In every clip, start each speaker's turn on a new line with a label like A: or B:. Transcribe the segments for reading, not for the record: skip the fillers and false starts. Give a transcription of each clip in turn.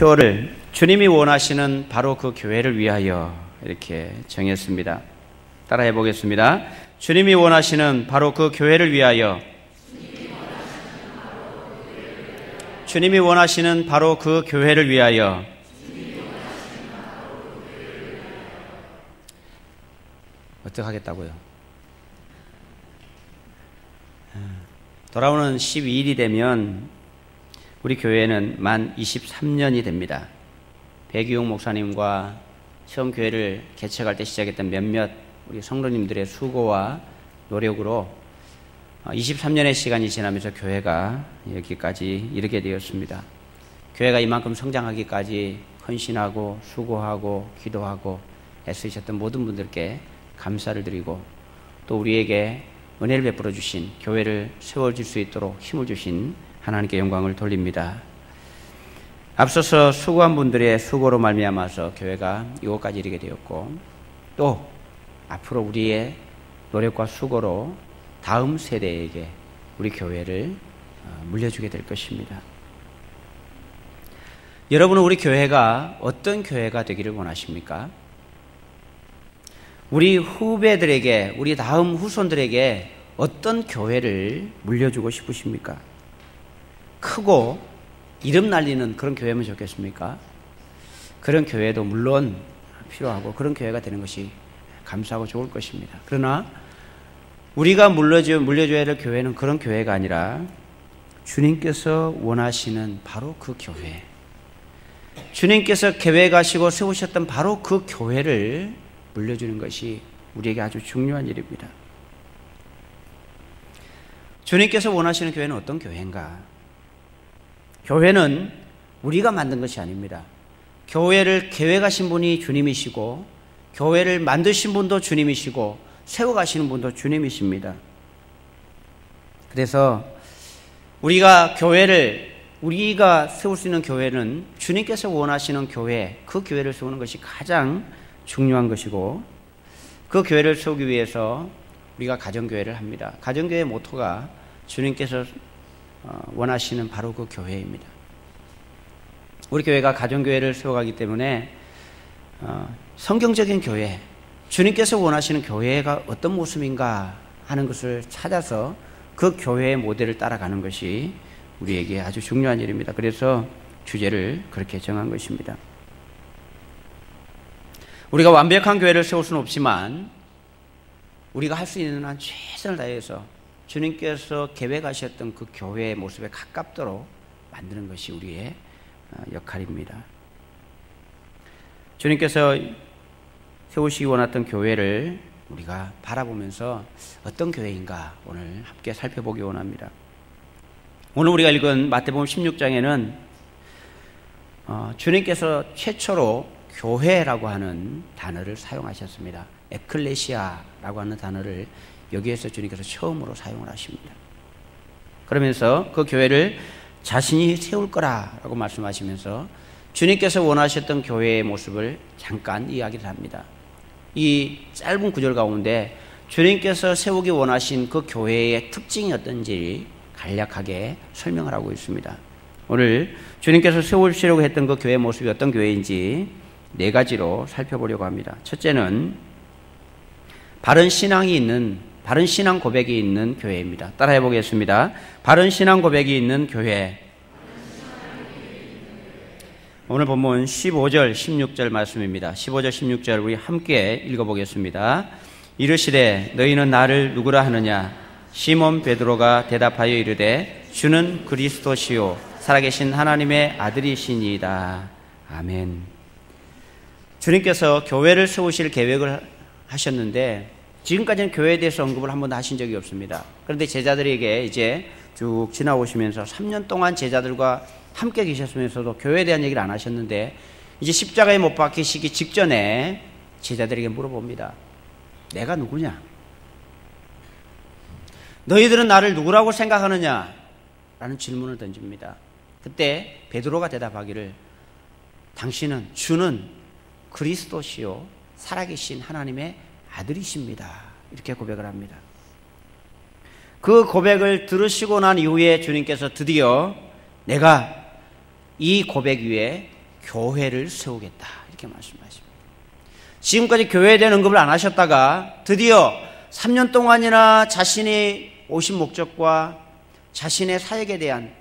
A: 표를 주님이 원하시는 바로 그 교회를 위하여 이렇게 정했습니다. 따라해 보겠습니다. 주님이 원하시는 바로 그 교회를 위하여, 주님이 원하시는 바로 그 교회를 위하여. 어떻게 하겠다고요? 돌아오는 12일이 되면 우리 교회는 만 23년이 됩니다. 배기용 목사님과 처음 교회를 개척할 때 시작했던 몇몇 우리 성도님들의 수고와 노력으로 23년의 시간이 지나면서 교회가 여기까지 이르게 되었습니다. 교회가 이만큼 성장하기까지 헌신하고 수고하고 기도하고 애쓰셨던 모든 분들께 감사를 드리고, 또 우리에게 은혜를 베풀어 주신, 교회를 세워줄 수 있도록 힘을 주신 하나님께 영광을 돌립니다. 앞서서 수고한 분들의 수고로 말미암아서 교회가 이곳까지 이르게 되었고, 또 앞으로 우리의 노력과 수고로 다음 세대에게 우리 교회를 물려주게 될 것입니다. 여러분은 우리 교회가 어떤 교회가 되기를 원하십니까? 우리 후배들에게, 우리 다음 후손들에게 어떤 교회를 물려주고 싶으십니까? 크고 이름 날리는 그런 교회면 좋겠습니까? 그런 교회도 물론 필요하고 그런 교회가 되는 것이 감사하고 좋을 것입니다. 그러나 우리가 물려줘야 될 교회는 그런 교회가 아니라 주님께서 원하시는 바로 그 교회, 주님께서 계획하시고 세우셨던 바로 그 교회를 물려주는 것이 우리에게 아주 중요한 일입니다. 주님께서 원하시는 교회는 어떤 교회인가? 교회는 우리가 만든 것이 아닙니다. 교회를 계획하신 분이 주님이시고, 교회를 만드신 분도 주님이시고, 세워가시는 분도 주님이십니다. 그래서 우리가 세울 수 있는 교회는 주님께서 원하시는 교회, 그 교회를 세우는 것이 가장 중요한 것이고, 그 교회를 세우기 위해서 우리가 가정교회를 합니다. 가정교회의 모토가 주님께서 원하시는 바로 그 교회입니다. 우리 교회가 가정교회를 세워가기 때문에 성경적인 교회, 주님께서 원하시는 교회가 어떤 모습인가 하는 것을 찾아서 그 교회의 모델을 따라가는 것이 우리에게 아주 중요한 일입니다. 그래서 주제를 그렇게 정한 것입니다. 우리가 완벽한 교회를 세울 수는 없지만 우리가 할 수 있는 한 최선을 다해서 주님께서 계획하셨던 그 교회의 모습에 가깝도록 만드는 것이 우리의 역할입니다. 주님께서 세우시기 원했던 교회를 우리가 바라보면서 어떤 교회인가 오늘 함께 살펴보기 원합니다. 오늘 우리가 읽은 마태복음 16장에는 주님께서 최초로 교회라고 하는 단어를 사용하셨습니다. 에클레시아라고 하는 단어를 여기에서 주님께서 처음으로 사용을 하십니다. 그러면서 그 교회를 자신이 세울 거라라고 말씀하시면서 주님께서 원하셨던 교회의 모습을 잠깐 이야기를 합니다. 이 짧은 구절 가운데 주님께서 세우기 원하신 그 교회의 특징이 어떤지 간략하게 설명을 하고 있습니다. 오늘 주님께서 세우시려고 했던 그 교회의 모습이 어떤 교회인지 네 가지로 살펴보려고 합니다. 첫째는 바른 신앙 고백이 있는 교회입니다. 따라해 보겠습니다. 바른 신앙 고백이 있는 교회. 오늘 본문 15절, 16절 말씀입니다. 15절, 16절 우리 함께 읽어보겠습니다. 이르시되 너희는 나를 누구라 하느냐? 시몬 베드로가 대답하여 이르되 주는 그리스도시요 살아계신 하나님의 아들이시니이다. 아멘. 주님께서 교회를 세우실 계획을 하셨는데 지금까지는 교회에 대해서 언급을 한 번도 하신 적이 없습니다. 그런데 제자들에게 이제 쭉 지나오시면서 3년 동안 제자들과 함께 계셨으면서도 교회에 대한 얘기를 안 하셨는데 이제 십자가에 못 박히시기 직전에 제자들에게 물어봅니다. 내가 누구냐? 너희들은 나를 누구라고 생각하느냐? 라는 질문을 던집니다. 그때 베드로가 대답하기를 당신은 주는 그리스도시요 살아계신 하나님의 아들이십니다. 이렇게 고백을 합니다. 그 고백을 들으시고 난 이후에 주님께서 드디어 내가 이 고백 위에 교회를 세우겠다. 이렇게 말씀하십니다. 지금까지 교회에 대한 언급을 안 하셨다가 드디어 3년 동안이나 자신이 오신 목적과 자신의 사역에 대한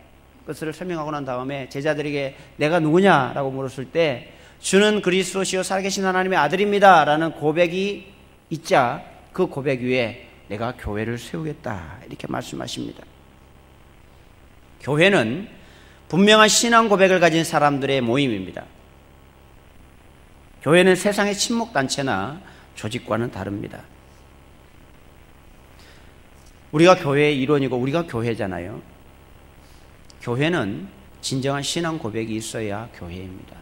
A: 것을 설명하고 난 다음에 제자들에게 내가 누구냐라고 물었을 때 주는 그리스도시요 살아계신 하나님의 아들입니다 라는 고백이 있자 그 고백 위에 내가 교회를 세우겠다 이렇게 말씀하십니다. 교회는 분명한 신앙 고백을 가진 사람들의 모임입니다. 교회는 세상의 친목단체나 조직과는 다릅니다. 우리가 교회의 일원이고 우리가 교회잖아요. 교회는 진정한 신앙 고백이 있어야 교회입니다.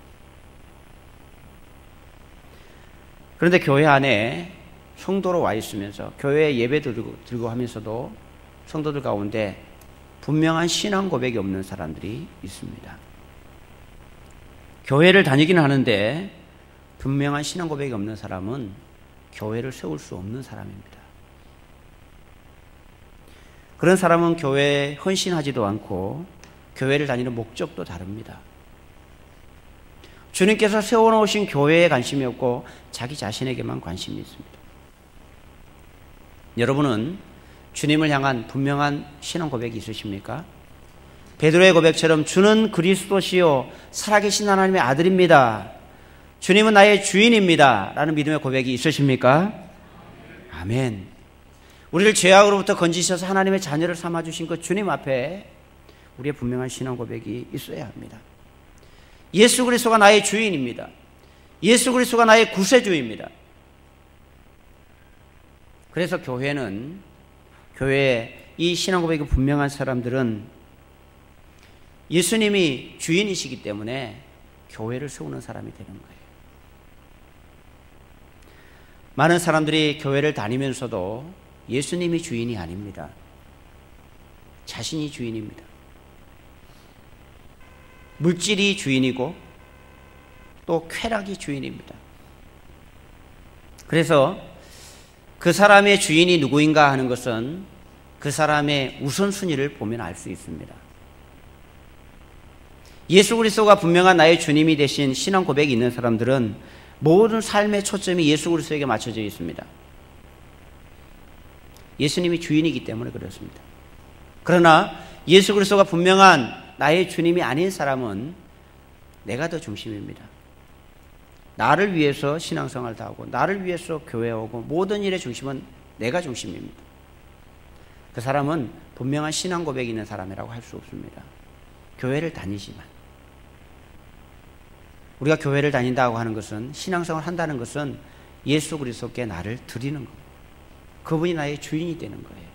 A: 그런데 교회 안에 성도로 와 있으면서 교회에 예배 드리고 하면서도 성도들 가운데 분명한 신앙 고백이 없는 사람들이 있습니다. 교회를 다니기는 하는데 분명한 신앙 고백이 없는 사람은 교회를 세울 수 없는 사람입니다. 그런 사람은 교회에 헌신하지도 않고 교회를 다니는 목적도 다릅니다. 주님께서 세워놓으신 교회에 관심이 없고 자기 자신에게만 관심이 있습니다. 여러분은 주님을 향한 분명한 신앙 고백이 있으십니까? 베드로의 고백처럼 주는 그리스도시요 살아계신 하나님의 아들입니다. 주님은 나의 주인입니다. 라는 믿음의 고백이 있으십니까? 아멘. 우리를 죄악으로부터 건지셔서 하나님의 자녀를 삼아주신 그 주님 앞에 우리의 분명한 신앙 고백이 있어야 합니다. 예수 그리스도가 나의 주인입니다. 예수 그리스도가 나의 구세주입니다. 그래서 교회에 이 신앙 고백이 분명한 사람들은 예수님이 주인이시기 때문에 교회를 세우는 사람이 되는 거예요. 많은 사람들이 교회를 다니면서도 예수님이 주인이 아닙니다. 자신이 주인입니다. 물질이 주인이고 또 쾌락이 주인입니다. 그래서 그 사람의 주인이 누구인가 하는 것은 그 사람의 우선순위를 보면 알 수 있습니다. 예수 그리스도가 분명한 나의 주님이 되신 신앙 고백이 있는 사람들은 모든 삶의 초점이 예수 그리스도에게 맞춰져 있습니다. 예수님이 주인이기 때문에 그렇습니다. 그러나 예수 그리스도가 분명한 나의 주님이 아닌 사람은 내가 더 중심입니다. 나를 위해서 신앙생활을 다하고 나를 위해서 교회에 오고 모든 일의 중심은 내가 중심입니다. 그 사람은 분명한 신앙 고백이 있는 사람이라고 할 수 없습니다. 교회를 다니지만 우리가 교회를 다닌다고 하는 것은 신앙생활을 한다는 것은 예수 그리스도께 나를 드리는 겁니다. 그분이 나의 주인이 되는 거예요.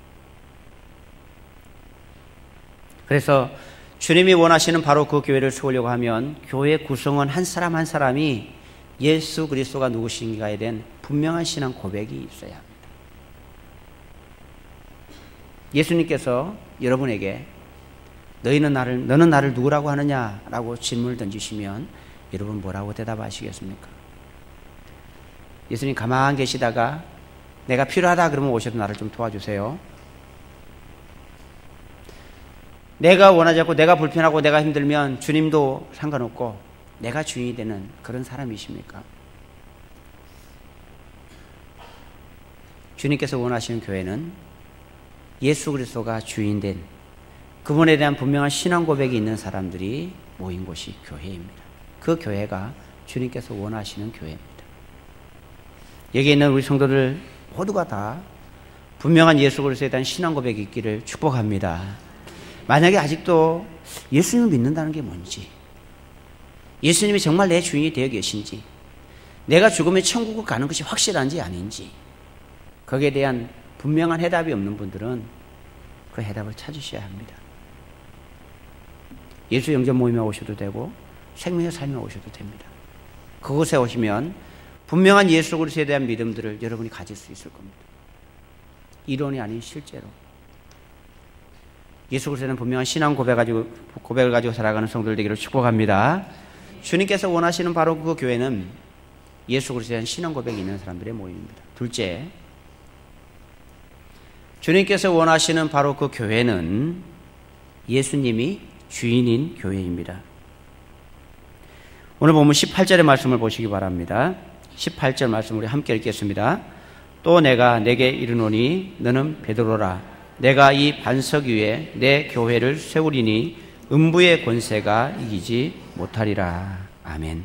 A: 그래서 주님이 원하시는 바로 그 교회를 세우려고 하면 교회 구성원 한 사람 한 사람이 예수 그리스도가 누구신가에 대한 분명한 신앙 고백이 있어야 합니다. 예수님께서 여러분에게 너는 나를 누구라고 하느냐라고 질문을 던지시면 여러분 뭐라고 대답하시겠습니까? 예수님 가만히 계시다가 내가 필요하다 그러면 오셔도 나를 좀 도와주세요. 내가 원하지 않고 내가 불편하고 내가 힘들면 주님도 상관없고 내가 주인이 되는 그런 사람이십니까? 주님께서 원하시는 교회는 예수 그리스도가 주인된 그분에 대한 분명한 신앙 고백이 있는 사람들이 모인 곳이 교회입니다. 그 교회가 주님께서 원하시는 교회입니다. 여기 있는 우리 성도들 모두가 다 분명한 예수 그리스도에 대한 신앙 고백이 있기를 축복합니다. 만약에 아직도 예수님을 믿는다는 게 뭔지, 예수님이 정말 내 주인이 되어 계신지, 내가 죽으면 천국을 가는 것이 확실한지 아닌지, 거기에 대한 분명한 해답이 없는 분들은 그 해답을 찾으셔야 합니다. 예수 영접 모임에 오셔도 되고 생명의 삶에 오셔도 됩니다. 그곳에 오시면 분명한 예수 그리스도에 대한 믿음들을 여러분이 가질 수 있을 겁니다. 이론이 아닌 실제로. 예수 그리스도는 분명한 신앙 고백을 가지고 살아가는 성도들 되기를 축복합니다. 주님께서 원하시는 바로 그 교회는 예수 그리스도에 대한 신앙 고백이 있는 사람들의 모임입니다. 둘째, 주님께서 원하시는 바로 그 교회는 예수님이 주인인 교회입니다. 오늘 본문 18절의 말씀을 보시기 바랍니다. 18절 말씀 우리 함께 읽겠습니다. 또 내가 내게 이르노니 너는 베드로라. 내가 이 반석 위에 내 교회를 세우리니 음부의 권세가 이기지 못하리라. 아멘.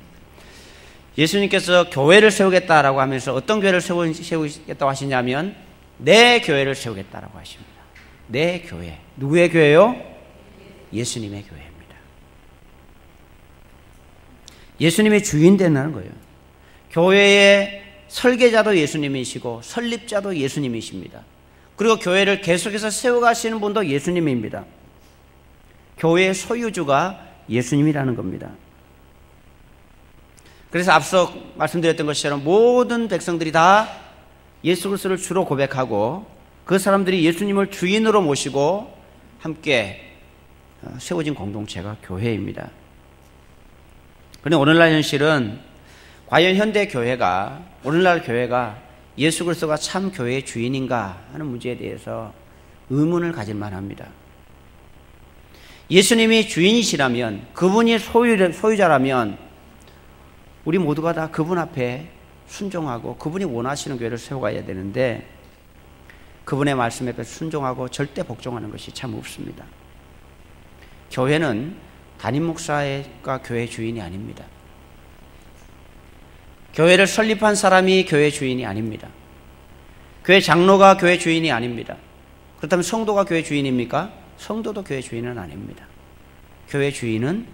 A: 예수님께서 교회를 세우겠다라고 하면서 어떤 교회를 세우겠다고 하시냐면 내 교회를 세우겠다라고 하십니다. 내 교회. 누구의 교회요? 예수님의 교회입니다. 예수님의 주인 되는 거예요. 교회의 설계자도 예수님이시고 설립자도 예수님이십니다. 그리고 교회를 계속해서 세워가시는 분도 예수님입니다. 교회의 소유주가 예수님이라는 겁니다. 그래서 앞서 말씀드렸던 것처럼 모든 백성들이 다 예수 그리스도를 주로 고백하고 그 사람들이 예수님을 주인으로 모시고 함께 세워진 공동체가 교회입니다. 그런데 오늘날 현실은 과연 현대 교회가, 오늘날 교회가 예수 그리스도가 참 교회의 주인인가 하는 문제에 대해서 의문을 가질 만합니다. 예수님이 주인이시라면, 그분이 소유자라면 우리 모두가 다 그분 앞에 순종하고 그분이 원하시는 교회를 세워가야 되는데 그분의 말씀 앞에 순종하고 절대 복종하는 것이 참 없습니다. 교회는 담임 목사가 교회 주인이 아닙니다. 교회를 설립한 사람이 교회 주인이 아닙니다. 교회 장로가 교회 주인이 아닙니다. 그렇다면 성도가 교회 주인입니까? 성도도 교회 주인은 아닙니다. 교회 주인은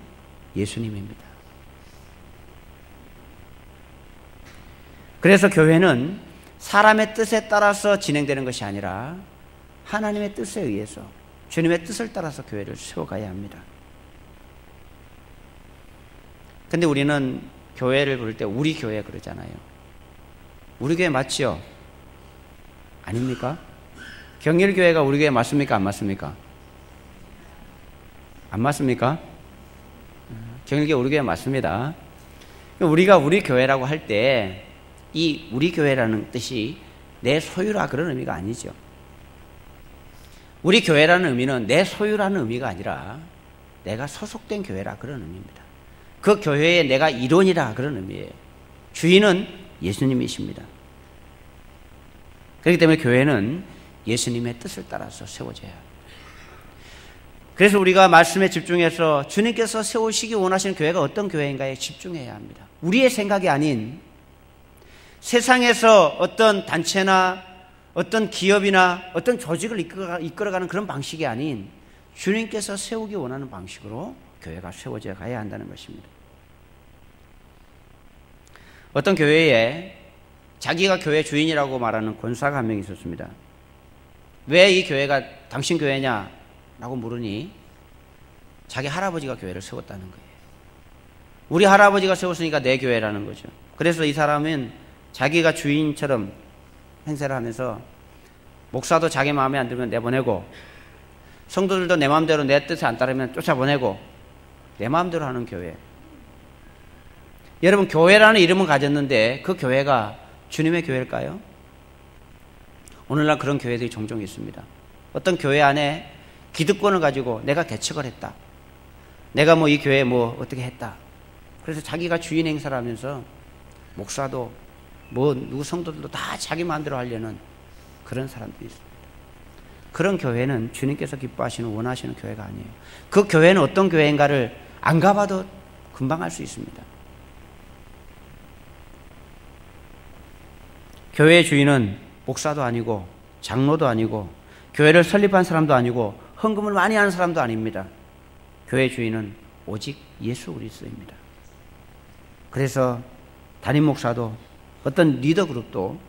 A: 예수님입니다. 그래서 교회는 사람의 뜻에 따라서 진행되는 것이 아니라 하나님의 뜻에 의해서 주님의 뜻을 따라서 교회를 세워가야 합니다. 근데 우리는 교회를 부를 때 우리 교회 그러잖아요. 우리 교회 맞지요? 아닙니까? 경일교회가 우리 교회 맞습니까? 안 맞습니까? 안 맞습니까? 경일교회 우리 교회 맞습니다. 우리가 우리 교회라고 할 때 이 우리 교회라는 뜻이 내 소유라 그런 의미가 아니죠. 우리 교회라는 의미는 내 소유라는 의미가 아니라 내가 소속된 교회라 그런 의미입니다. 그 교회에 내가 일원이라 그런 의미예요. 주인은 예수님이십니다. 그렇기 때문에 교회는 예수님의 뜻을 따라서 세워져야 합니다. 그래서 우리가 말씀에 집중해서 주님께서 세우시기 원하시는 교회가 어떤 교회인가에 집중해야 합니다. 우리의 생각이 아닌 세상에서 어떤 단체나 어떤 기업이나 어떤 조직을 이끌어가는 그런 방식이 아닌 주님께서 세우기 원하는 방식으로 교회가 세워져 가야 한다는 것입니다. 어떤 교회에 자기가 교회 주인이라고 말하는 권사가 한 명 있었습니다. 왜 이 교회가 당신 교회냐? 라고 물으니 자기 할아버지가 교회를 세웠다는 거예요. 우리 할아버지가 세웠으니까 내 교회라는 거죠. 그래서 이 사람은 자기가 주인처럼 행세를 하면서 목사도 자기 마음에 안 들면 내보내고 성도들도 내 마음대로 내 뜻에 안 따르면 쫓아보내고 내 마음대로 하는 교회. 여러분, 교회라는 이름은 가졌는데 그 교회가 주님의 교회일까요? 오늘날 그런 교회들이 종종 있습니다. 어떤 교회 안에 기득권을 가지고 내가 개척을 했다. 내가 뭐 이 교회에 뭐 어떻게 했다. 그래서 자기가 주인 행사를 하면서 목사도 뭐 누구 성도들도 다 자기 마음대로 하려는 그런 사람들이 있습니다. 그런 교회는 주님께서 기뻐하시는 원하시는 교회가 아니에요. 그 교회는 어떤 교회인가를 안 가봐도 금방 알 수 있습니다. 교회의 주인은 목사도 아니고 장로도 아니고 교회를 설립한 사람도 아니고 헌금을 많이 하는 사람도 아닙니다. 교회의 주인은 오직 예수 그리스도입니다. 그래서 담임 목사도 어떤 리더 그룹도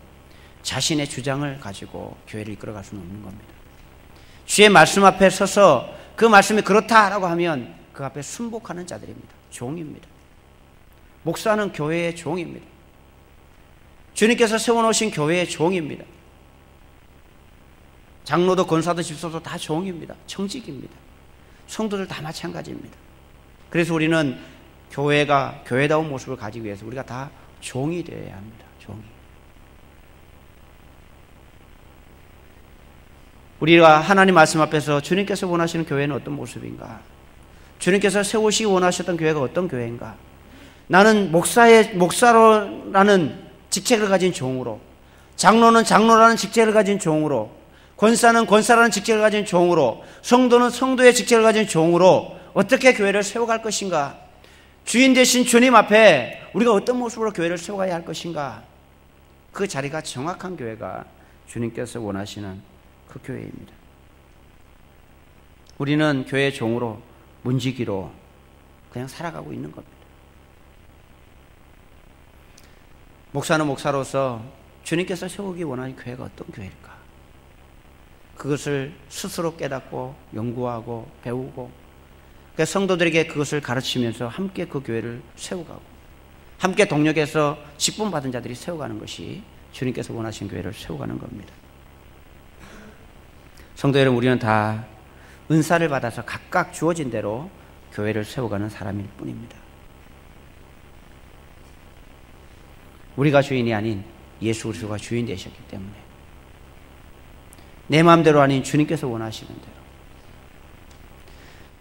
A: 자신의 주장을 가지고 교회를 이끌어갈 수는 없는 겁니다. 주의 말씀 앞에 서서 그 말씀이 그렇다라고 하면 그 앞에 순복하는 자들입니다. 종입니다. 목사는 교회의 종입니다. 주님께서 세워놓으신 교회의 종입니다. 장로도 권사도 집사도 다 종입니다. 청직입니다. 성도들 다 마찬가지입니다. 그래서 우리는 교회가 교회다운 모습을 가지기 위해서 우리가 다 종이 되어야 합니다. 종이. 우리가 하나님 말씀 앞에서 주님께서 원하시는 교회는 어떤 모습인가? 주님께서 세우시기 원하셨던 교회가 어떤 교회인가? 나는 목사로라는 직책을 가진 종으로, 장로는 장로라는 직책을 가진 종으로, 권사는 권사라는 직책을 가진 종으로, 성도는 성도의 직책을 가진 종으로 어떻게 교회를 세워갈 것인가? 주인 되신 주님 앞에 우리가 어떤 모습으로 교회를 세워가야 할 것인가? 그 자리가 정확한 교회가 주님께서 원하시는 그 교회입니다. 우리는 교회의 종으로, 문지기로 그냥 살아가고 있는 겁니다. 목사는 목사로서 주님께서 세우기 원하는 교회가 어떤 교회일까? 그것을 스스로 깨닫고 연구하고 배우고, 그러니까 성도들에게 그것을 가르치면서 함께 그 교회를 세워가고, 함께 동력해서 직분받은 자들이 세워가는 것이 주님께서 원하신 교회를 세워가는 겁니다. 성도 여러분, 우리는 다 은사를 받아서 각각 주어진 대로 교회를 세워가는 사람일 뿐입니다. 우리가 주인이 아닌 예수 그리스도가 주인 되셨기 때문에, 내 마음대로 아닌 주님께서 원하시는 대로,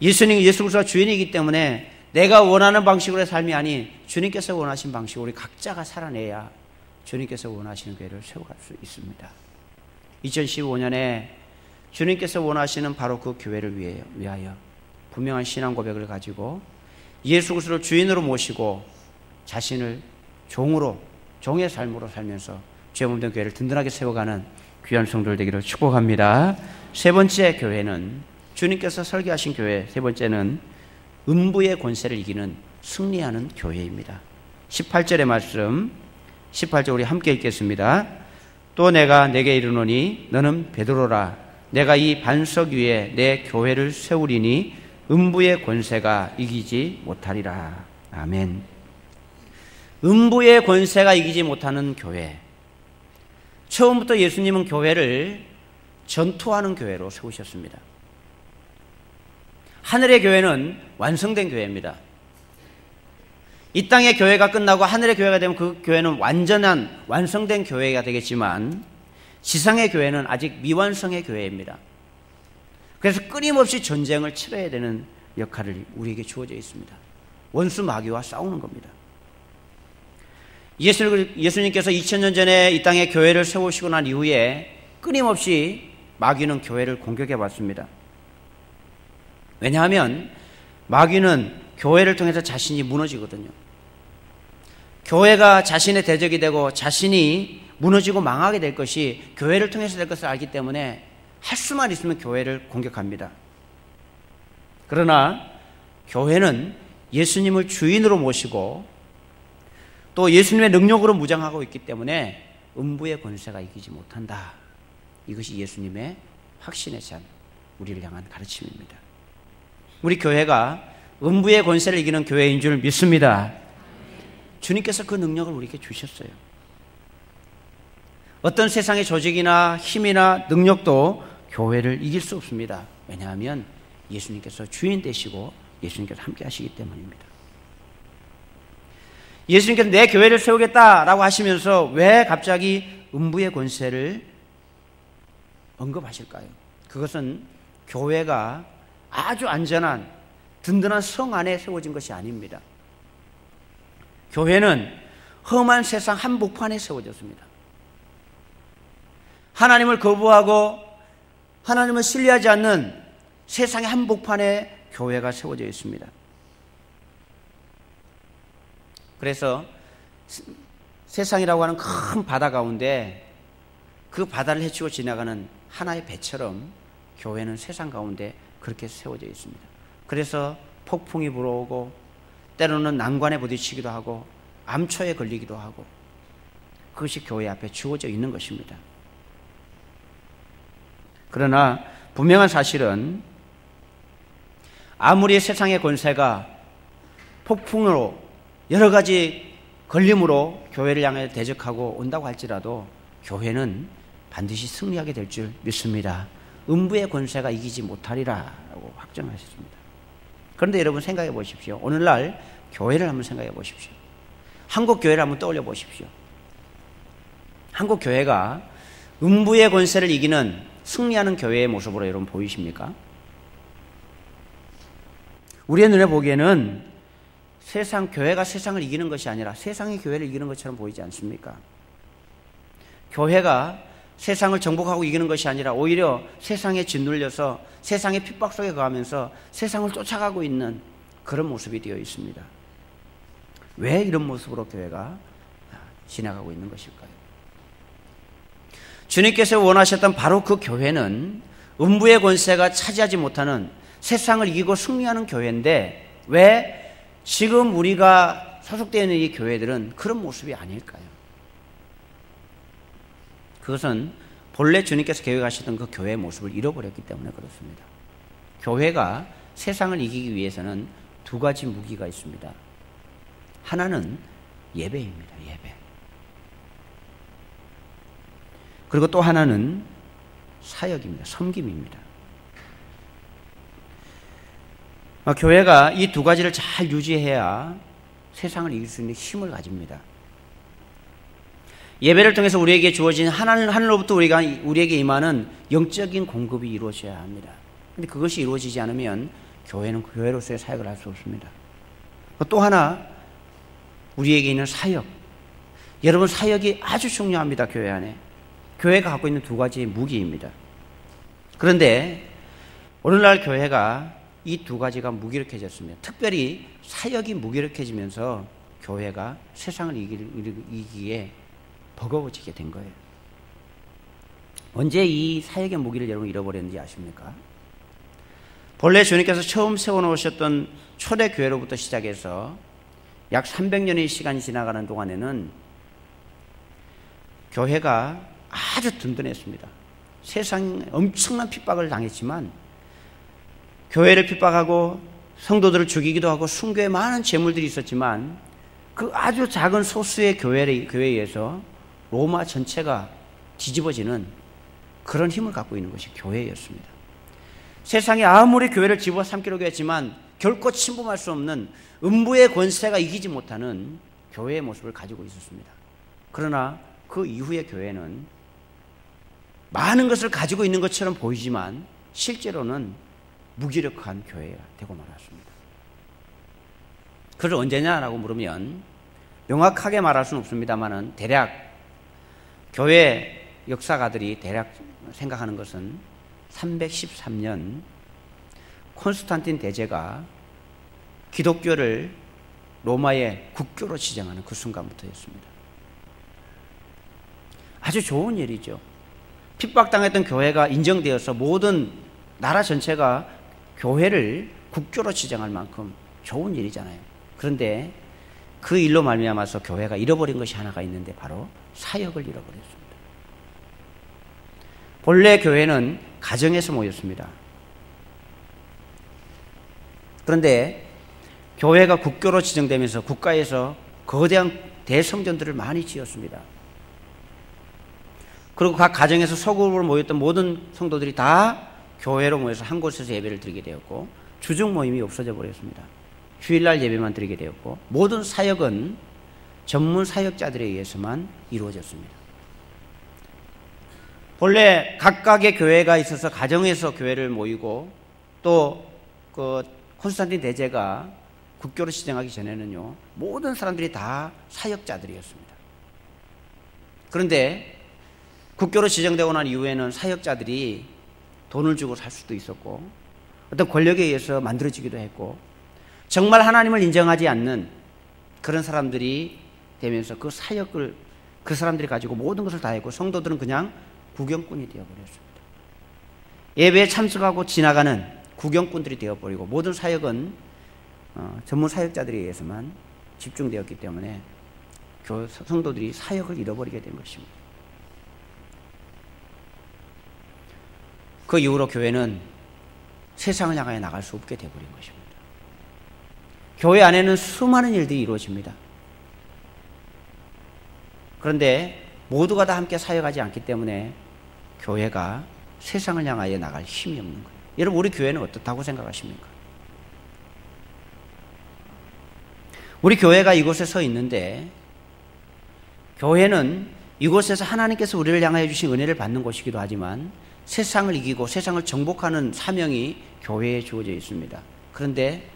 A: 예수 그리스도가 주인이기 때문에 내가 원하는 방식으로의 삶이 아닌 주님께서 원하신 방식으로 우리 각자가 살아내야 주님께서 원하시는 교회를 세워갈 수 있습니다. 2015년에 주님께서 원하시는 바로 그 교회를 위하여 분명한 신앙 고백을 가지고 예수 그리스도를 주인으로 모시고 자신을 종으로, 종의 삶으로 살면서 죄 없는 교회를 든든하게 세워가는 귀한 성도들 되기를 축복합니다. 세 번째 교회는, 주님께서 설계하신 교회 세 번째는 음부의 권세를 이기는 승리하는 교회입니다. 18절의 말씀, 18절 우리 함께 읽겠습니다. 또 내가 내게 이르노니 너는 베드로라. 내가 이 반석 위에 내 교회를 세우리니 음부의 권세가 이기지 못하리라. 아멘. 음부의 권세가 이기지 못하는 교회. 처음부터 예수님은 교회를 전투하는 교회로 세우셨습니다. 하늘의 교회는 완성된 교회입니다. 이 땅의 교회가 끝나고 하늘의 교회가 되면 그 교회는 완전한 완성된 교회가 되겠지만, 지상의 교회는 아직 미완성의 교회입니다. 그래서 끊임없이 전쟁을 치러야 되는 역할을 우리에게 주어져 있습니다. 원수 마귀와 싸우는 겁니다. 예수님께서 2000년 전에 이 땅에 교회를 세우시고 난 이후에 끊임없이 마귀는 교회를 공격해 왔습니다. 왜냐하면 마귀는 교회를 통해서 자신이 무너지거든요. 교회가 자신의 대적이 되고 자신이 무너지고 망하게 될 것이 교회를 통해서 될 것을 알기 때문에 할 수만 있으면 교회를 공격합니다. 그러나 교회는 예수님을 주인으로 모시고 또 예수님의 능력으로 무장하고 있기 때문에 음부의 권세가 이기지 못한다. 이것이 예수님의 확신의 잔, 우리를 향한 가르침입니다. 우리 교회가 음부의 권세를 이기는 교회인 줄 믿습니다. 주님께서 그 능력을 우리에게 주셨어요. 어떤 세상의 조직이나 힘이나 능력도 교회를 이길 수 없습니다. 왜냐하면 예수님께서 주인 되시고 예수님께서 함께 하시기 때문입니다. 예수님께서 내 교회를 세우겠다라고 하시면서 왜 갑자기 음부의 권세를 언급하실까요? 그것은 교회가 아주 안전한 든든한 성 안에 세워진 것이 아닙니다. 교회는 험한 세상 한복판에 세워졌습니다. 하나님을 거부하고 하나님을 신뢰하지 않는 세상의 한복판에 교회가 세워져 있습니다. 그래서 세상이라고 하는 큰 바다 가운데 그 바다를 헤치고 지나가는 하나의 배처럼 교회는 세상 가운데 그렇게 세워져 있습니다. 그래서 폭풍이 불어오고 때로는 난관에 부딪히기도 하고 암초에 걸리기도 하고, 그것이 교회 앞에 주어져 있는 것입니다. 그러나 분명한 사실은 아무리 세상의 권세가 폭풍으로 여러 가지 걸림으로 교회를 향해 대적하고 온다고 할지라도 교회는 반드시 승리하게 될 줄 믿습니다. 음부의 권세가 이기지 못하리라고 확정하셨습니다. 그런데 여러분 생각해 보십시오. 오늘날 교회를 한번 생각해 보십시오. 한국 교회를 한번 떠올려 보십시오. 한국 교회가 음부의 권세를 이기는 승리하는 교회의 모습으로 여러분 보이십니까? 우리의 눈에 보기에는 교회가 세상을 이기는 것이 아니라 세상이 교회를 이기는 것처럼 보이지 않습니까? 교회가 세상을 정복하고 이기는 것이 아니라 오히려 세상에 짓눌려서 세상의 핍박 속에 거하면서 세상을 쫓아가고 있는 그런 모습이 되어 있습니다. 왜 이런 모습으로 교회가 지나가고 있는 것일까요? 주님께서 원하셨던 바로 그 교회는 음부의 권세가 차지하지 못하는 세상을 이기고 승리하는 교회인데 왜 지금 우리가 소속되어 있는 이 교회들은 그런 모습이 아닐까요? 그것은 본래 주님께서 계획하셨던 그 교회의 모습을 잃어버렸기 때문에 그렇습니다. 교회가 세상을 이기기 위해서는 두 가지 무기가 있습니다. 하나는 예배입니다. 예배. 그리고 또 하나는 사역입니다. 섬김입니다. 교회가 이 두 가지를 잘 유지해야 세상을 이길 수 있는 힘을 가집니다. 예배를 통해서 우리에게 주어진 하늘로부터 우리에게 임하는 영적인 공급이 이루어져야 합니다. 그런데 그것이 이루어지지 않으면 교회는 교회로서의 사역을 할 수 없습니다. 또 하나 우리에게 있는 사역. 여러분 사역이 아주 중요합니다. 교회 안에. 교회가 갖고 있는 두 가지의 무기입니다. 그런데 오늘날 교회가 이 두 가지가 무기력해졌습니다. 특별히 사역이 무기력해지면서 교회가 세상을 이기기에 버거워지게 된 거예요. 언제 이 사역의 무기를 여러분 잃어버렸는지 아십니까? 본래 주님께서 처음 세워놓으셨던 초대교회로부터 시작해서 약 300년의 시간이 지나가는 동안에는 교회가 아주 든든했습니다. 세상에 엄청난 핍박을 당했지만 교회를 핍박하고 성도들을 죽이기도 하고 순교에 많은 재물들이 있었지만 그 아주 작은 소수의 교회에 의해서 로마 전체가 뒤집어지는 그런 힘을 갖고 있는 것이 교회였습니다. 세상이 아무리 교회를 집어삼키려고 했지만 결코 침범할 수 없는 음부의 권세가 이기지 못하는 교회의 모습을 가지고 있었습니다. 그러나 그 이후의 교회는 많은 것을 가지고 있는 것처럼 보이지만 실제로는 무기력한 교회가 되고 말았습니다. 그걸 언제냐라고 물으면 명확하게 말할 수는 없습니다만은 대략 교회 역사가들이 대략 생각하는 것은 313년 콘스탄틴 대제가 기독교를 로마의 국교로 지정하는 그 순간부터였습니다. 아주 좋은 일이죠. 핍박당했던 교회가 인정되어서 모든 나라 전체가 교회를 국교로 지정할 만큼 좋은 일이잖아요. 그런데 그 일로 말미암아서 교회가 잃어버린 것이 하나가 있는데 바로 사역을 잃어버렸습니다. 본래 교회는 가정에서 모였습니다. 그런데 교회가 국교로 지정되면서 국가에서 거대한 대성전들을 많이 지었습니다. 그리고 각 가정에서 소그룹으로 모였던 모든 성도들이 다 교회로 모여서 한 곳에서 예배를 드리게 되었고 주중 모임이 없어져 버렸습니다. 주일날 예배만 드리게 되었고 모든 사역은 전문 사역자들에 의해서만 이루어졌습니다. 본래 각각의 교회가 있어서 가정에서 교회를 모이고 또 그 콘스탄틴 대제가 국교로 지정하기 전에는요 모든 사람들이 다 사역자들이었습니다. 그런데 국교로 지정되고 난 이후에는 사역자들이 돈을 주고 살 수도 있었고 어떤 권력에 의해서 만들어지기도 했고 정말 하나님을 인정하지 않는 그런 사람들이 되면서 그 사역을 그 사람들이 가지고 모든 것을 다 했고 성도들은 그냥 구경꾼이 되어버렸습니다. 예배에 참석하고 지나가는 구경꾼들이 되어버리고 모든 사역은 전문 사역자들에 의해서만 집중되었기 때문에 성도들이 사역을 잃어버리게 된 것입니다. 그 이후로 교회는 세상을 향하여 나갈 수 없게 되어버린 것입니다. 교회 안에는 수많은 일들이 이루어집니다. 그런데 모두가 다 함께 사역하지 않기 때문에 교회가 세상을 향하여 나갈 힘이 없는 거예요. 여러분 우리 교회는 어떻다고 생각하십니까? 우리 교회가 이곳에 서 있는데 교회는 이곳에서 하나님께서 우리를 향하여 주신 은혜를 받는 곳이기도 하지만 세상을 이기고 세상을 정복하는 사명이 교회에 주어져 있습니다. 그런데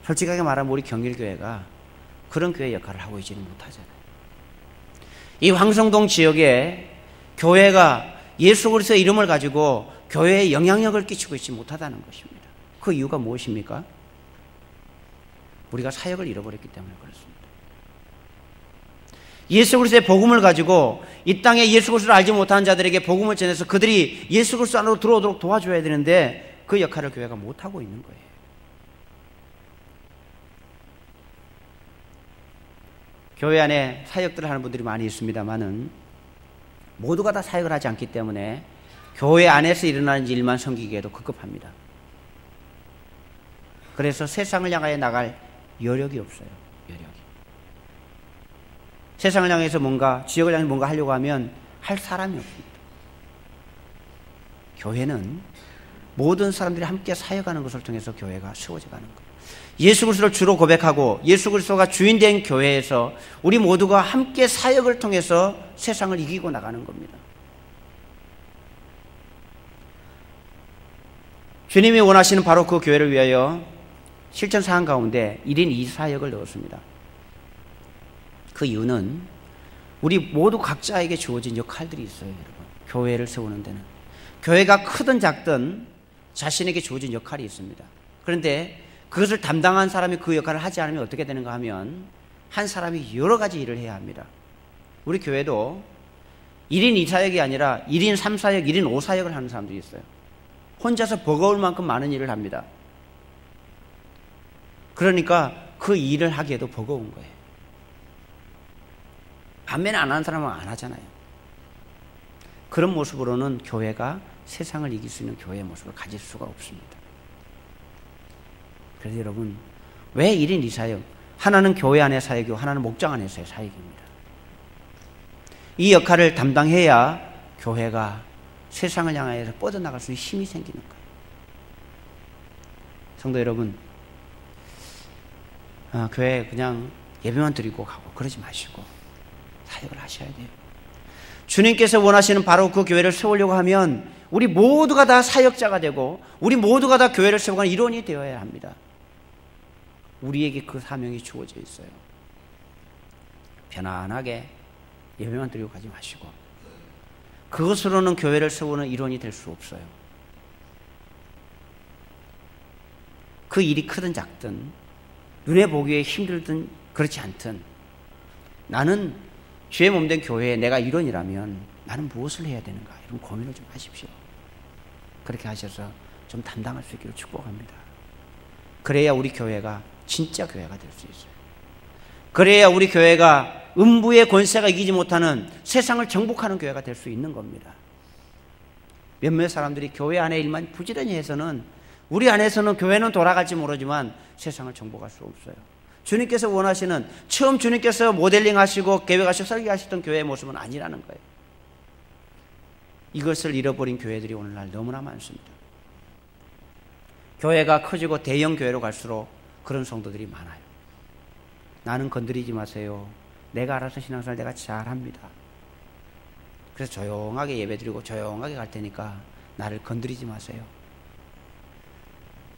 A: 솔직하게 말하면 우리 경일교회가 그런 교회 역할을 하고 있지는 못하잖아요. 이 황성동 지역에 교회가 예수 그리스도의 이름을 가지고 교회에 영향력을 끼치고 있지 못하다는 것입니다. 그 이유가 무엇입니까? 우리가 사역을 잃어버렸기 때문에 그렇습니다. 예수 그리스도의 복음을 가지고 이 땅에 예수 그리스도를 알지 못하는 자들에게 복음을 전해서 그들이 예수 그리스도 안으로 들어오도록 도와줘야 되는데 그 역할을 교회가 못하고 있는 거예요. 교회 안에 사역들을 하는 분들이 많이 있습니다만은 모두가 다 사역을 하지 않기 때문에 교회 안에서 일어나는 일만 섬기기에도 급급합니다. 그래서 세상을 향하여 나갈 여력이 없어요. 여력이. 세상을 향해서 뭔가, 지역을 향해 뭔가 하려고 하면 할 사람이 없습니다. 교회는 모든 사람들이 함께 사역하는 것을 통해서 교회가 세워져 가는 거예요. 예수 그리스도를 주로 고백하고 예수 그리스도가 주인된 교회에서 우리 모두가 함께 사역을 통해서 세상을 이기고 나가는 겁니다. 주님이 원하시는 바로 그 교회를 위하여 실천 사항 가운데 1인 2사역을 넣었습니다. 그 이유는 우리 모두 각자에게 주어진 역할들이 있어요, 여러분. 교회를 세우는 데는. 교회가 크든 작든 자신에게 주어진 역할이 있습니다. 그런데 그것을 담당한 사람이 그 역할을 하지 않으면 어떻게 되는가 하면 한 사람이 여러 가지 일을 해야 합니다. 우리 교회도 1인 2사역이 아니라 1인 3사역, 1인 5사역을 하는 사람들이 있어요. 혼자서 버거울 만큼 많은 일을 합니다. 그러니까 그 일을 하기에도 버거운 거예요. 반면에 안 하는 사람은 안 하잖아요. 그런 모습으로는 교회가 세상을 이길 수 있는 교회의 모습을 가질 수가 없습니다. 그래서 여러분, 왜 1인 2사역? 하나는 교회 안의 사역이고 하나는 목장 안에서의 사역입니다. 이 역할을 담당해야 교회가 세상을 향해서 뻗어나갈 수 있는 힘이 생기는 거예요. 성도 여러분, 교회에 그냥 예배만 드리고 가고 그러지 마시고 사역을 하셔야 돼요. 주님께서 원하시는 바로 그 교회를 세우려고 하면 우리 모두가 다 사역자가 되고 우리 모두가 다 교회를 세워가는 일원이 되어야 합니다. 우리에게 그 사명이 주어져 있어요. 편안하게 예배만 드리고 가지 마시고 그것으로는 교회를 세우는 일원이 될 수 없어요. 그 일이 크든 작든 눈에 보기에 힘들든 그렇지 않든 나는 주의 몸된 교회에 내가 일원이라면 나는 무엇을 해야 되는가 이런 고민을 좀 하십시오. 그렇게 하셔서 좀 담당할 수 있기를 축복합니다. 그래야 우리 교회가 진짜 교회가 될 수 있어요. 그래야 우리 교회가 음부의 권세가 이기지 못하는 세상을 정복하는 교회가 될 수 있는 겁니다. 몇몇 사람들이 교회 안의 일만 부지런히 해서는 우리 안에서는 교회는 돌아갈지 모르지만 세상을 정복할 수 없어요. 주님께서 원하시는 처음 주님께서 모델링 하시고 계획하시고 설계하셨던 교회의 모습은 아니라는 거예요. 이것을 잃어버린 교회들이 오늘날 너무나 많습니다. 교회가 커지고 대형 교회로 갈수록 그런 성도들이 많아요. 나는 건드리지 마세요. 내가 알아서 신앙생활 내가 잘합니다. 그래서 조용하게 예배드리고 조용하게 갈 테니까 나를 건드리지 마세요.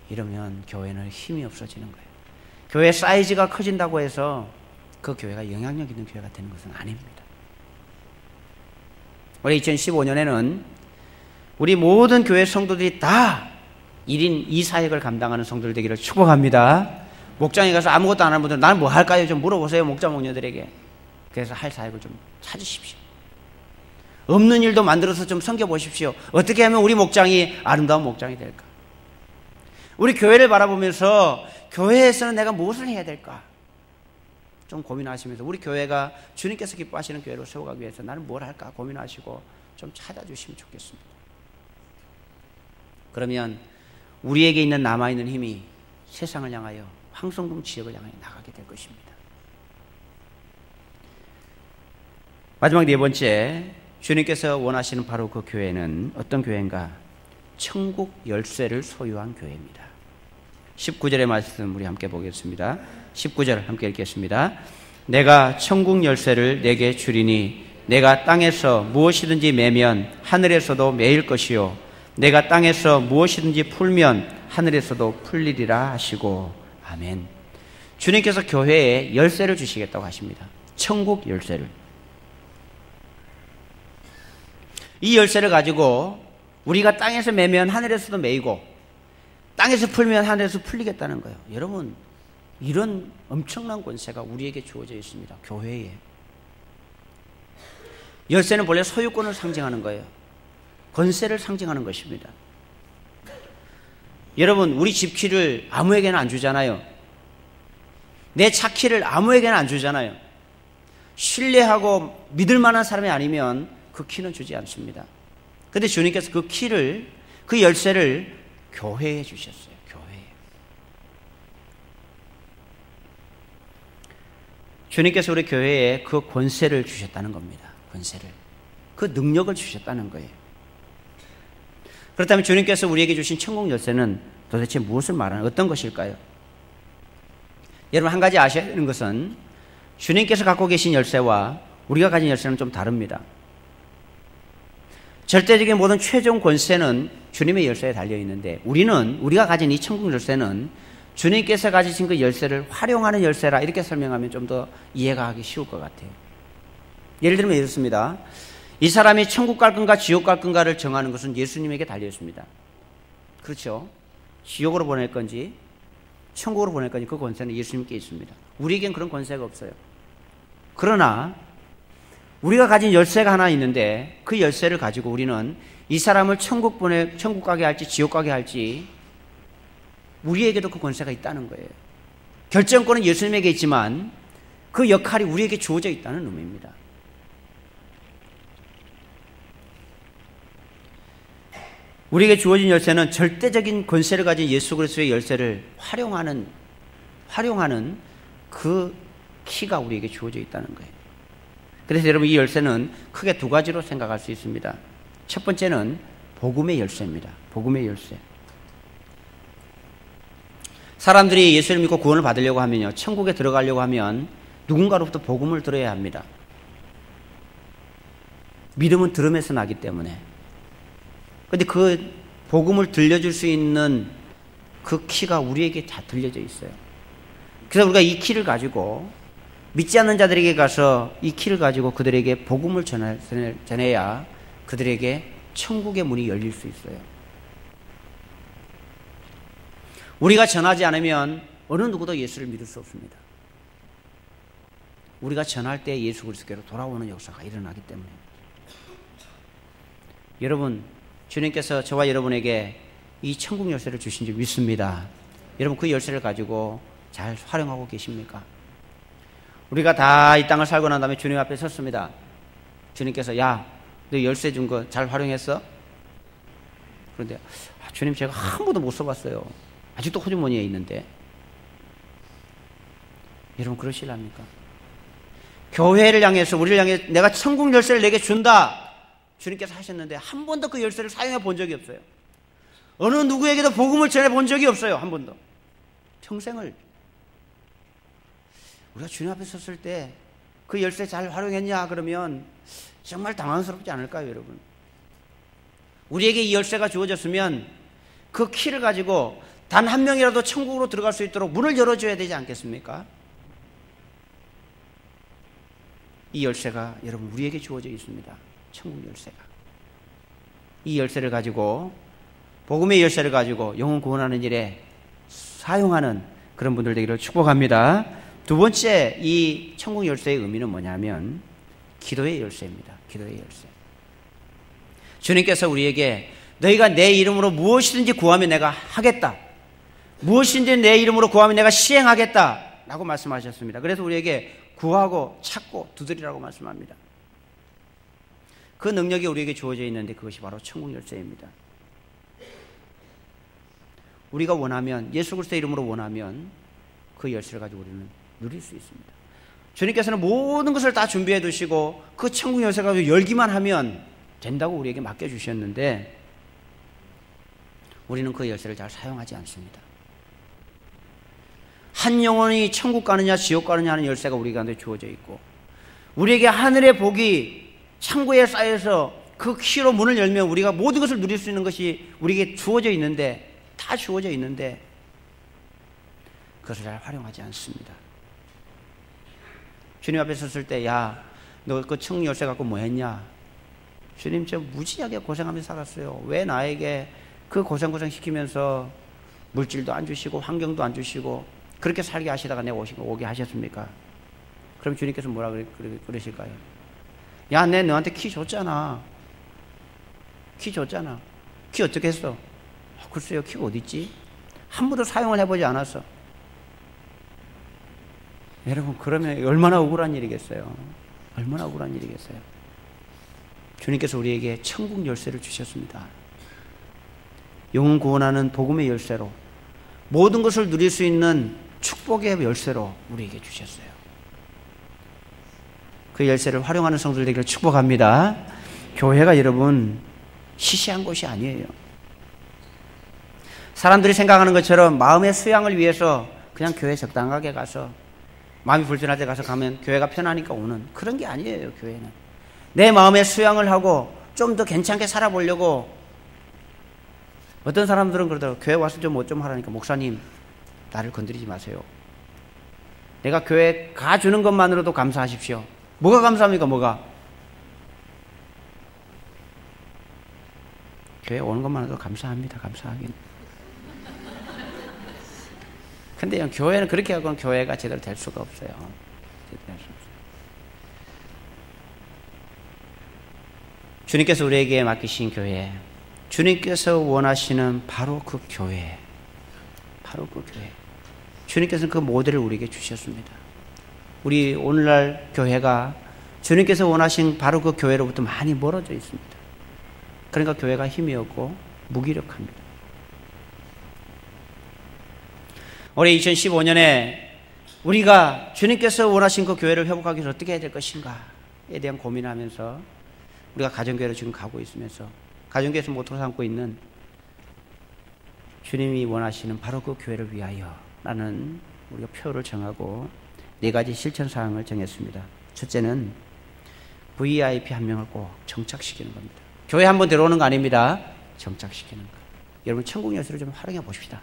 A: 이러면 교회는 힘이 없어지는 거예요. 교회 사이즈가 커진다고 해서 그 교회가 영향력 있는 교회가 되는 것은 아닙니다. 올해 2015년에는 우리 모든 교회 성도들이 다 1인 2사역을 감당하는 성도들 되기를 축복합니다. 목장에 가서 아무것도 안 하는 분들 나는 뭐 할까요? 좀 물어보세요. 목장 목녀들에게. 그래서 할 사역을 좀 찾으십시오. 없는 일도 만들어서 좀 섬겨보십시오. 어떻게 하면 우리 목장이 아름다운 목장이 될까? 우리 교회를 바라보면서 교회에서는 내가 무엇을 해야 될까? 좀 고민하시면서 우리 교회가 주님께서 기뻐하시는 교회로 세워가기 위해서 나는 뭘 할까 고민하시고 좀 찾아주시면 좋겠습니다. 그러면 우리에게 있는 남아있는 힘이 세상을 향하여 황성동 지역을 향하여 나가게 될 것입니다. 마지막 네 번째, 주님께서 원하시는 바로 그 교회는 어떤 교회인가? 천국 열쇠를 소유한 교회입니다. 19절의 말씀 우리 함께 보겠습니다. 19절 함께 읽겠습니다. 내가 천국 열쇠를 내게 주리니 내가 땅에서 무엇이든지 매면 하늘에서도 매일 것이요 내가 땅에서 무엇이든지 풀면 하늘에서도 풀리리라 하시고 아멘. 주님께서 교회에 열쇠를 주시겠다고 하십니다. 천국 열쇠를. 이 열쇠를 가지고 우리가 땅에서 매면 하늘에서도 매이고 땅에서 풀면 하늘에서 풀리겠다는 거예요. 여러분, 이런 엄청난 권세가 우리에게 주어져 있습니다. 교회에. 열쇠는 본래 소유권을 상징하는 거예요. 권세를 상징하는 것입니다. 여러분, 우리 집 키를 아무에게나 안 주잖아요. 내 차 키를 아무에게나 안 주잖아요. 신뢰하고 믿을 만한 사람이 아니면 그 키는 주지 않습니다. 그런데 주님께서 그 키를, 그 열쇠를 교회에 주셨어요. 교회에. 주님께서 우리 교회에 그 권세를 주셨다는 겁니다. 권세를. 그 능력을 주셨다는 거예요. 그렇다면 주님께서 우리에게 주신 천국 열쇠는 도대체 무엇을 말하는, 어떤 것일까요? 여러분, 한 가지 아셔야 되는 것은 주님께서 갖고 계신 열쇠와 우리가 가진 열쇠는 좀 다릅니다. 절대적인 모든 최종 권세는 주님의 열쇠에 달려있는데 우리가 가진 이 천국 열쇠는 주님께서 가지신 그 열쇠를 활용하는 열쇠라, 이렇게 설명하면 좀 더 이해가 하기 쉬울 것 같아요. 예를 들면 이렇습니다. 이 사람이 천국 갈 건가 지옥 갈 건가를 정하는 것은 예수님에게 달려있습니다. 그렇죠? 지옥으로 보낼 건지 천국으로 보낼 건지 그 권세는 예수님께 있습니다. 우리에겐 그런 권세가 없어요. 그러나 우리가 가진 열쇠가 하나 있는데 그 열쇠를 가지고 우리는 이 사람을 천국 가게 할지 지옥 가게 할지 우리에게도 그 권세가 있다는 거예요. 결정권은 예수님에게 있지만 그 역할이 우리에게 주어져 있다는 의미입니다. 우리에게 주어진 열쇠는 절대적인 권세를 가진 예수 그리스도의 열쇠를 활용하는 그 키가 우리에게 주어져 있다는 거예요. 그래서 여러분, 이 열쇠는 크게 두 가지로 생각할 수 있습니다. 첫 번째는 복음의 열쇠입니다. 복음의 열쇠. 사람들이 예수를 믿고 구원을 받으려고 하면요, 천국에 들어가려고 하면 누군가로부터 복음을 들어야 합니다. 믿음은 들음에서 나기 때문에. 그런데 그 복음을 들려줄 수 있는 그 키가 우리에게 다 들려져 있어요. 그래서 우리가 이 키를 가지고 믿지 않는 자들에게 가서 이 키를 가지고 그들에게 복음을 전해야 그들에게 천국의 문이 열릴 수 있어요. 우리가 전하지 않으면 어느 누구도 예수를 믿을 수 없습니다. 우리가 전할 때 예수 그리스도께로 돌아오는 역사가 일어나기 때문에. 여러분, 주님께서 저와 여러분에게 이 천국 열쇠를 주신 줄 믿습니다. 여러분, 그 열쇠를 가지고 잘 활용하고 계십니까? 우리가 다 이 땅을 살고 난 다음에 주님 앞에 섰습니다. 주님께서, 야, 너 열쇠 준 거 잘 활용했어? 그런데 주님, 제가 한 번도 못 써봤어요. 아직도 호주머니에 있는데. 여러분, 그러실랍니까? 교회를 향해서, 우리를 향해 내가 천국 열쇠를 내게 준다, 주님께서 하셨는데 한 번도 그 열쇠를 사용해 본 적이 없어요. 어느 누구에게도 복음을 전해 본 적이 없어요. 한 번도. 평생을. 우리가 주님 앞에 섰을 때 그 열쇠 잘 활용했냐 그러면 정말 당황스럽지 않을까요, 여러분? 우리에게 이 열쇠가 주어졌으면 그 키를 가지고 단 한 명이라도 천국으로 들어갈 수 있도록 문을 열어줘야 되지 않겠습니까? 이 열쇠가 여러분 우리에게 주어져 있습니다. 천국 열쇠가. 이 열쇠를 가지고, 복음의 열쇠를 가지고 영혼 구원하는 일에 사용하는 그런 분들 되기를 축복합니다. 두 번째, 이 천국 열쇠의 의미는 뭐냐면 기도의 열쇠입니다. 기도의 열쇠. 주님께서 우리에게 너희가 내 이름으로 무엇이든지 구하면 내가 하겠다, 무엇이든지 내 이름으로 구하면 내가 시행하겠다 라고 말씀하셨습니다. 그래서 우리에게 구하고 찾고 두드리라고 말씀합니다. 그 능력이 우리에게 주어져 있는데 그것이 바로 천국 열쇠입니다. 우리가 원하면, 예수 그리스도의 이름으로 원하면 그 열쇠를 가지고 우리는 누릴 수 있습니다. 주님께서는 모든 것을 다 준비해 두시고 그 천국 열쇠 가지고 열기만 하면 된다고 우리에게 맡겨주셨는데 우리는 그 열쇠를 잘 사용하지 않습니다. 한 영혼이 천국 가느냐 지옥 가느냐 하는 열쇠가 우리 가운데 주어져 있고, 우리에게 하늘의 복이 창고에 쌓여서 그 키로 문을 열면 우리가 모든 것을 누릴 수 있는 것이 우리에게 주어져 있는데, 다 주어져 있는데 그것을 잘 활용하지 않습니다. 주님 앞에 섰을 때, 야, 너 그 청 열쇠 갖고 뭐 했냐? 주님, 저 무지하게 고생하면서 살았어요. 왜 나에게 그 고생 시키면서 물질도 안 주시고 환경도 안 주시고 그렇게 살게 하시다가 내가 오게 하셨습니까? 그럼 주님께서 뭐라 그러실까요? 야, 내 너한테 키 줬잖아. 키 줬잖아. 키 어떻게 했어? 글쎄요, 키가 어디 있지? 한 번도 사용을 해보지 않았어. 여러분, 그러면 얼마나 억울한 일이겠어요? 얼마나 억울한 일이겠어요? 주님께서 우리에게 천국 열쇠를 주셨습니다. 영혼 구원하는 복음의 열쇠로, 모든 것을 누릴 수 있는 축복의 열쇠로 우리에게 주셨어요. 그 열쇠를 활용하는 성도들 되기를 축복합니다. 교회가 여러분 시시한 곳이 아니에요. 사람들이 생각하는 것처럼 마음의 수양을 위해서 그냥 교회 적당하게 가서 마음이 불편할 때 가면 교회가 편하니까 오는 그런 게 아니에요. 교회는 내 마음의 수양을 하고 좀 더 괜찮게 살아보려고. 어떤 사람들은 그러더라고요. 교회 와서 좀 뭐 좀 하라니까, 목사님 나를 건드리지 마세요. 내가 교회 가주는 것만으로도 감사하십시오. 뭐가 감사합니까? 뭐가? 교회 오는 것만으로도 감사합니다. 감사하긴. 근데 교회는 그렇게 하고는 교회가 제대로 될 수가 없어요. 주님께서 우리에게 맡기신 교회, 주님께서 원하시는 바로 그 교회, 바로 그 교회. 주님께서는 그 모델을 우리에게 주셨습니다. 우리 오늘날 교회가 주님께서 원하신 바로 그 교회로부터 많이 멀어져 있습니다. 그러니까 교회가 힘이 없고 무기력합니다. 올해 2015년에 우리가 주님께서 원하신 그 교회를 회복하기 위해서 어떻게 해야 될 것인가에 대한 고민을 하면서 우리가 가정교회로 지금 가고 있으면서 가정교회에서 모토로 삼고 있는 주님이 원하시는 바로 그 교회를 위하여 라는 우리가 표를 정하고 4가지 실천사항을 정했습니다. 첫째는 VIP 한 명을 꼭 정착시키는 겁니다. 교회 한번 들어오는 거 아닙니다. 정착시키는 거. 여러분 천국 열쇠를 좀 활용해 보십시다.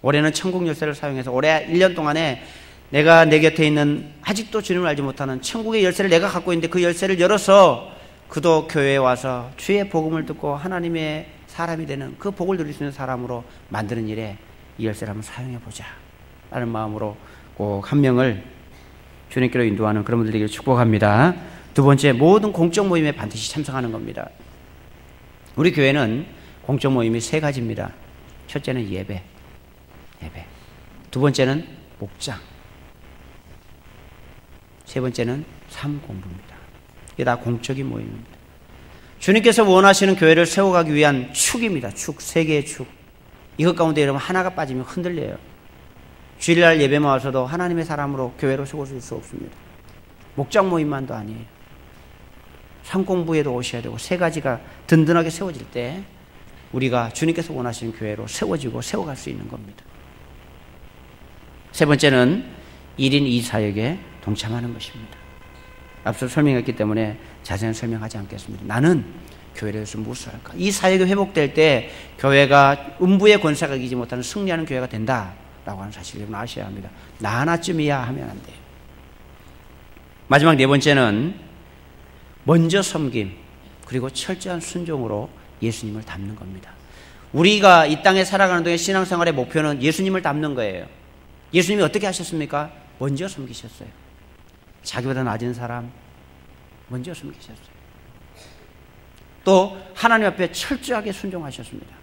A: 올해는 천국 열쇠를 사용해서 올해 1년 동안에 내가 내 곁에 있는 아직도 주님을 알지 못하는 천국의 열쇠를 내가 갖고 있는데 그 열쇠를 열어서 그도 교회에 와서 주의 복음을 듣고 하나님의 사람이 되는 그 복을 누릴 수 있는 사람으로 만드는 일에 이 열쇠를 한번 사용해 보자 라는 마음으로 꼭 한 명을 주님께로 인도하는 그런 분들 되기를 축복합니다. 두 번째, 모든 공적 모임에 반드시 참석하는 겁니다. 우리 교회는 공적 모임이 3가지입니다. 첫째는 예배. 두 번째는 목장. 세 번째는 삶 공부입니다. 이게 다 공적인 모임입니다. 주님께서 원하시는 교회를 세워가기 위한 축입니다. 축, 3개의 축. 이것 가운데 여러분 하나가 빠지면 흔들려요. 주일날 예배만 와서도 하나님의 사람으로 교회로 세워질 수 없습니다. 목장 모임만도 아니에요. 삶 공부에도 오셔야 되고 3가지가 든든하게 세워질 때 우리가 주님께서 원하시는 교회로 세워지고 세워갈 수 있는 겁니다. 세 번째는 1인 2사역에 동참하는 것입니다. 앞서 설명했기 때문에 자세히 설명하지 않겠습니다. 나는 교회를 위해서 무엇을 할까? 이 사역이 회복될 때 교회가 음부의 권세가 이기지 못하는 승리하는 교회가 된다라고 하는 사실을 여러분 아셔야 합니다. 나 하나쯤이야 하면 안 돼요. 마지막 4번째는 먼저 섬김 그리고 철저한 순종으로 예수님을 닮는 겁니다. 우리가 이 땅에 살아가는 동안 신앙생활의 목표는 예수님을 닮는 거예요. 예수님이 어떻게 하셨습니까? 먼저 섬기셨어요. 자기보다 낮은 사람 먼저 섬기셨어요. 또 하나님 앞에 철저하게 순종하셨습니다.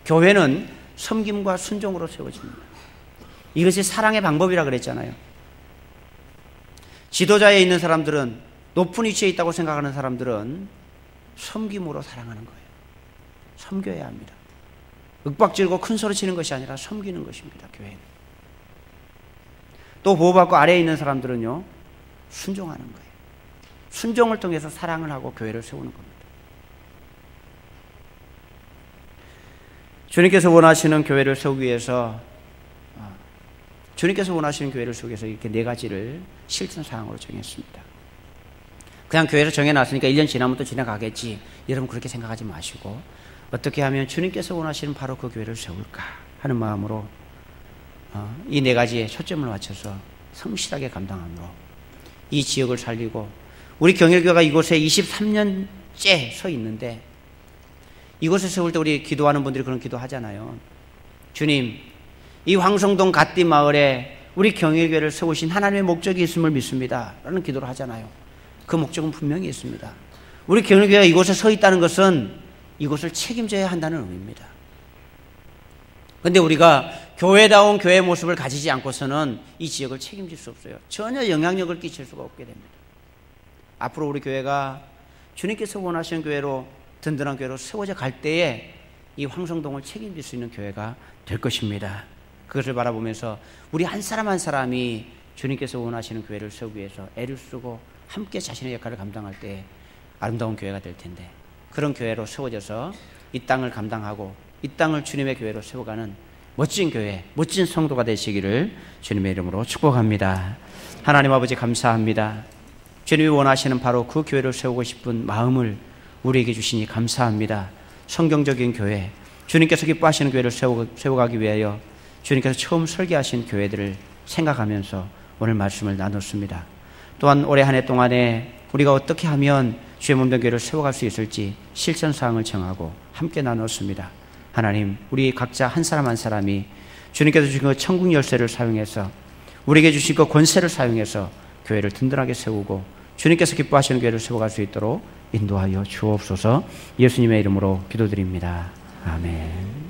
A: 교회는 섬김과 순종으로 세워집니다. 이것이 사랑의 방법이라 그랬잖아요. 지도자에 있는 사람들은, 높은 위치에 있다고 생각하는 사람들은 섬김으로 사랑하는 거예요. 섬겨야 합니다. 윽박지르고 큰 소리 치는 것이 아니라 섬기는 것입니다. 교회는. 또 보호받고 아래에 있는 사람들은요, 순종하는 거예요. 순종을 통해서 사랑을 하고 교회를 세우는 겁니다. 주님께서 원하시는 교회를 세우기 위해서 이렇게 4가지를 실천사항으로 정했습니다. 그냥 교회에서 정해놨으니까 1년 지나면 또 지나가겠지. 여러분 그렇게 생각하지 마시고 어떻게 하면 주님께서 원하시는 바로 그 교회를 세울까 하는 마음으로 이 네 가지에 초점을 맞춰서 성실하게 감당함으로 이 지역을 살리고, 우리 경일교회가 이곳에 23년째 서 있는데, 이곳에 세울 때 우리 기도하는 분들이 그런 기도 하잖아요. 주님, 이 황성동 갓디 마을에 우리 경일교회를 세우신 하나님의 목적이 있음을 믿습니다 라는 기도를 하잖아요. 그 목적은 분명히 있습니다. 우리 경일교회가 이곳에 서 있다는 것은 이곳을 책임져야 한다는 의미입니다. 그런데 우리가 교회다운 교회 모습을 가지지 않고서는 이 지역을 책임질 수 없어요. 전혀 영향력을 끼칠 수가 없게 됩니다. 앞으로 우리 교회가 주님께서 원하시는 교회로, 든든한 교회로 세워져 갈 때에 이 황성동을 책임질 수 있는 교회가 될 것입니다. 그것을 바라보면서 우리 한 사람 한 사람이 주님께서 원하시는 교회를 세우기 위해서 애를 쓰고 함께 자신의 역할을 감당할 때 아름다운 교회가 될 텐데, 그런 교회로 세워져서 이 땅을 감당하고 이 땅을 주님의 교회로 세워가는 멋진 교회, 멋진 성도가 되시기를 주님의 이름으로 축복합니다. 하나님 아버지, 감사합니다. 주님이 원하시는 바로 그 교회를 세우고 싶은 마음을 우리에게 주시니 감사합니다. 성경적인 교회, 주님께서 기뻐하시는 교회를 세워가기 위하여 주님께서 처음 설계하신 교회들을 생각하면서 오늘 말씀을 나눴습니다. 또한 올해 한 해 동안에 우리가 어떻게 하면 주의 몸된 교회를 세워갈 수 있을지 실천사항을 정하고 함께 나눴습니다. 하나님, 우리 각자 한 사람 한 사람이 주님께서 주신 그 천국 열쇠를 사용해서, 우리에게 주신 그 권세를 사용해서 교회를 든든하게 세우고 주님께서 기뻐하시는 교회를 세워갈 수 있도록 인도하여 주옵소서. 예수님의 이름으로 기도드립니다. 아멘.